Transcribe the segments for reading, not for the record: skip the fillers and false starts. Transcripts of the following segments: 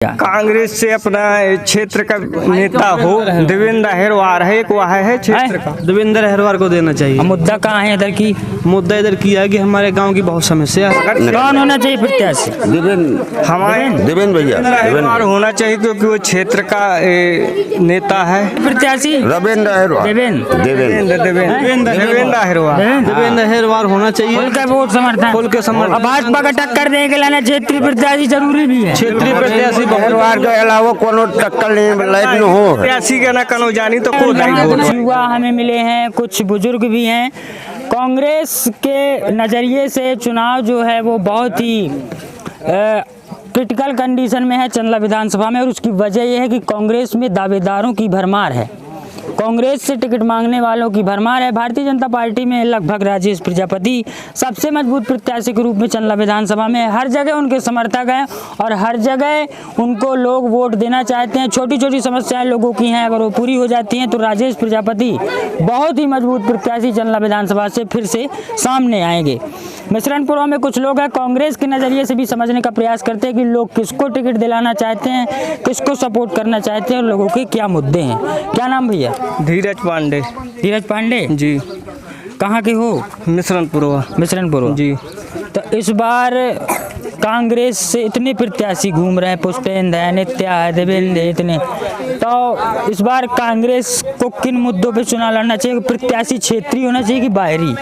का? कांग्रेस से अपना क्षेत्र का नेता हो देवेंद्र अहिरवार है, एक वह है क्षेत्र का, देवेंद्र अहिरवार को देना चाहिए। मुद्दा कहाँ है इधर की? मुद्दा इधर किया है कि हमारे गांव की बहुत समस्या है। कौन होना चाहिए प्रत्याशी? हमारे देवेंद्र भैया अहिरवार होना चाहिए क्योंकि वो क्षेत्र का नेता है। प्रत्याशी रविंद्र अहिरवार देवेंद्र अहिरवार देवेंद्र अहिरवार होना चाहिए। खुल के वोट समर्थन, खुल के समर्थन। और भाजपा का टक्कर देने के लिए क्षेत्रीय प्रत्याशी जरूरी भी है। क्षेत्रीय प्रत्याशी अहिरवार के अलावा कोनो टक्कर नहीं लायक न हो। प्रत्याशी का ना कनो जानी तो को दाई वोट। कुछ युवा हमें मिले हैं, कुछ बुजुर्ग भी हैं। कांग्रेस के नज़रिए से चुनाव जो है वो बहुत ही क्रिटिकल कंडीशन में है चंदला विधानसभा में, और उसकी वजह यह है कि कांग्रेस में दावेदारों की भरमार है, कांग्रेस से टिकट मांगने वालों की भरमार है। भारतीय जनता पार्टी में लगभग राजेश प्रजापति सबसे मजबूत प्रत्याशी के रूप में चंदला विधानसभा में हर जगह उनके समर्थक हैं और हर जगह उनको लोग वोट देना चाहते हैं। छोटी छोटी समस्याएं लोगों की हैं, अगर वो पूरी हो जाती हैं तो राजेश प्रजापति बहुत ही मजबूत प्रत्याशी चंदला विधानसभा से फिर से सामने आएंगे। मिश्रणपुरा में कुछ लोग हैं, कांग्रेस के नज़रिए से भी समझने का प्रयास करते हैं कि लोग किसको टिकट दिलाना चाहते हैं, किसको सपोर्ट करना चाहते हैं और लोगों के क्या मुद्दे हैं। क्या नाम भैया? धीरज पांडे। धीरज पांडे जी। कहाँ के हो? मिश्रणपुरा जी। तो इस बार कांग्रेस से इतने प्रत्याशी घूम रहे हैं, पुष्पेंद्र है, नित्या है, देवेंद्र है, इतने, तो इस बार कांग्रेस को किन मुद्दों पे चुनाव लड़ना चाहिए? प्रत्याशी क्षेत्रीय होना चाहिए कि बाहरी?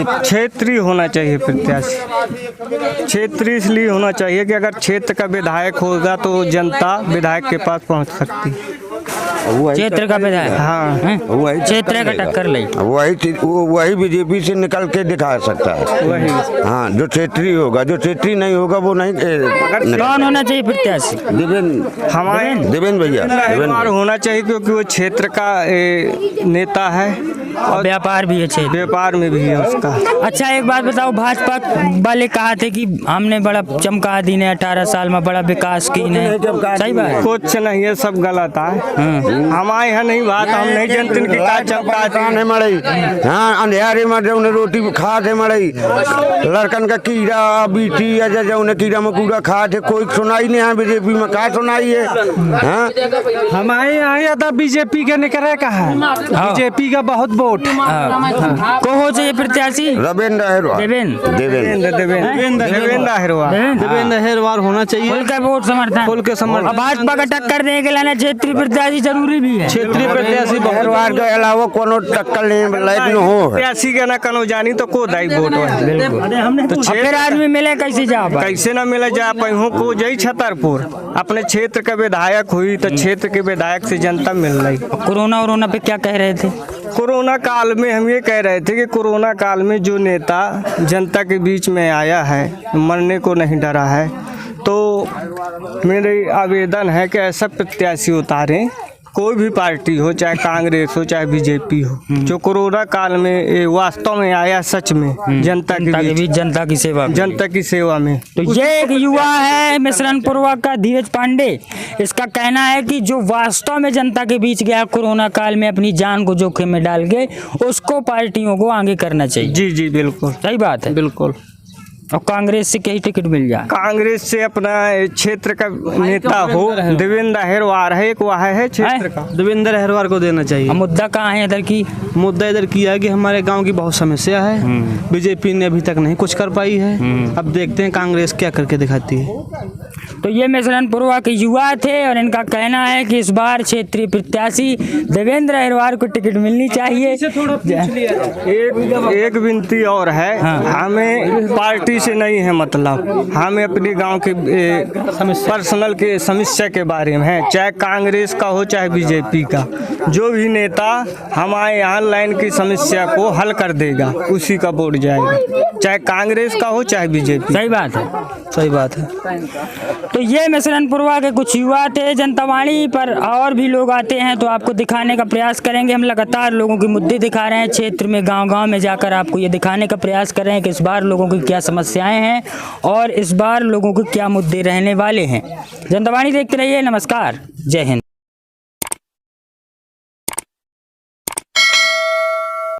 क्षेत्रीय होना चाहिए प्रत्याशी। क्षेत्रीय इसलिए होना चाहिए कि अगर क्षेत्र का विधायक होगा तो जनता विधायक के पास पहुंच सकती है। क्षेत्र का विधायक, हाँ, क्षेत्र का टक्कर ले, वही बीजेपी से निकल के दिखा सकता है। वही हाँ, जो क्षेत्रीय होगा, जो क्षेत्रीय नहीं होगा वो नहीं। कौन होना चाहिए प्रत्याशी? देवेंद्र भैया अहिरवार होना चाहिए क्योंकि वो क्षेत्र का नेता है और व्यापार भी है, व्यापार में भी है उसका। अच्छा एक बात बताओ, भाजपा वाले कहा थे कि हमने बड़ा चमका दी ने 18 साल में बड़ा विकास की ने, सही बात? कुछ नहीं है, सब गलत है। हमारे यहाँ नहीं बात, हम नहीं जानते कि क्या चमका नहीं मड़ई। हाँ, अंधेरे में जो रोटी खा थे मड़ई, लड़कन का कीड़ा बीटी या जो कीड़ा मकूड़ा खा थे, कोई सुनाई नहीं है। बीजेपी में क्या सुनाई है? हाँ, हमारे यहाँ था बीजेपी का निकले कहा, बीजेपी का बहुत वोट को हो चाहिए प्रत्याशी? रविंद्र अहिरवार देवेंद्र अहिरवार होना चाहिए। खुल के वोट समर्थन, खुल के समर्थन। और भाजपा का टक्कर देने के लिए क्षेत्रीय प्रत्याशी जरूरी भी है। क्षेत्रीय प्रत्याशी अहिरवार के अलावा कोनो टक्कर नहीं लायक न हो। प्रत्याशी का ना कनो जानी तो को दाई वोट। तो फिर आदमी मिले कैसे जा? कैसे ना मिले जा पाई को जई छतरपुर अपने क्षेत्र का विधायक हुई तो क्षेत्र के विधायक से जनता मिल रही। कोरोना पे क्या कह रहे थे? कोरोना काल में हम ये कह रहे थे कि कोरोना काल में जो नेता जनता के बीच में आया है, मरने को नहीं डरा है, तो मेरी आवेदन है कि ऐसा प्रत्याशी उतारें, कोई भी पार्टी हो, चाहे कांग्रेस हो चाहे बीजेपी हो, जो कोरोना काल में वास्तव में आया सच में जनता के बीच, जनता की सेवा में। तो ये एक युवा है मिश्रणपुरा का धीरज पांडे, इसका कहना है कि जो वास्तव में जनता के बीच गया कोरोना काल में अपनी जान को जोखिम में डाल के, उसको पार्टियों को आगे करना चाहिए। जी जी बिल्कुल सही बात है, बिल्कुल। और कांग्रेस से कहीं टिकट मिल जाए? कांग्रेस से अपना क्षेत्र का नेता हो देवेंद्र अहिरवार है, एक वह है क्षेत्र का, देवेंद्र अहिरवार को देना चाहिए। मुद्दा कहाँ है इधर की? मुद्दा इधर किया है कि हमारे गांव की बहुत समस्या है, बीजेपी ने अभी तक नहीं कुछ कर पाई है। अब देखते हैं कांग्रेस क्या करके दिखाती है। तो ये मिश्रणपुरा के युवा थे और इनका कहना है कि इस बार क्षेत्रीय प्रत्याशी देवेंद्र अहिरवार को टिकट मिलनी चाहिए। एक विनती और है, हमें पार्टी से नहीं है मतलब, हमें अपने गांव के पर्सनल के समस्या के बारे में है, चाहे कांग्रेस का हो चाहे बीजेपी का, जो भी नेता हमारे यहाँ लाइन की समस्या को हल कर देगा उसी का वोट जाएगा, चाहे कांग्रेस का हो चाहे बीजेपी। सही बात है, सही बात है। तो ये मिश्रणपुरा के कुछ युवा थे। जनता वाणी पर और भी लोग आते हैं तो आपको दिखाने का प्रयास करेंगे। हम लगातार लोगों के मुद्दे दिखा रहे हैं, क्षेत्र में गांव-गांव में जाकर आपको ये दिखाने का प्रयास कर रहे हैं कि इस बार लोगों की क्या समस्याएं हैं और इस बार लोगों के क्या मुद्दे रहने वाले हैं। जनता वाणी देखते रहिए। नमस्कार, जय हिंद।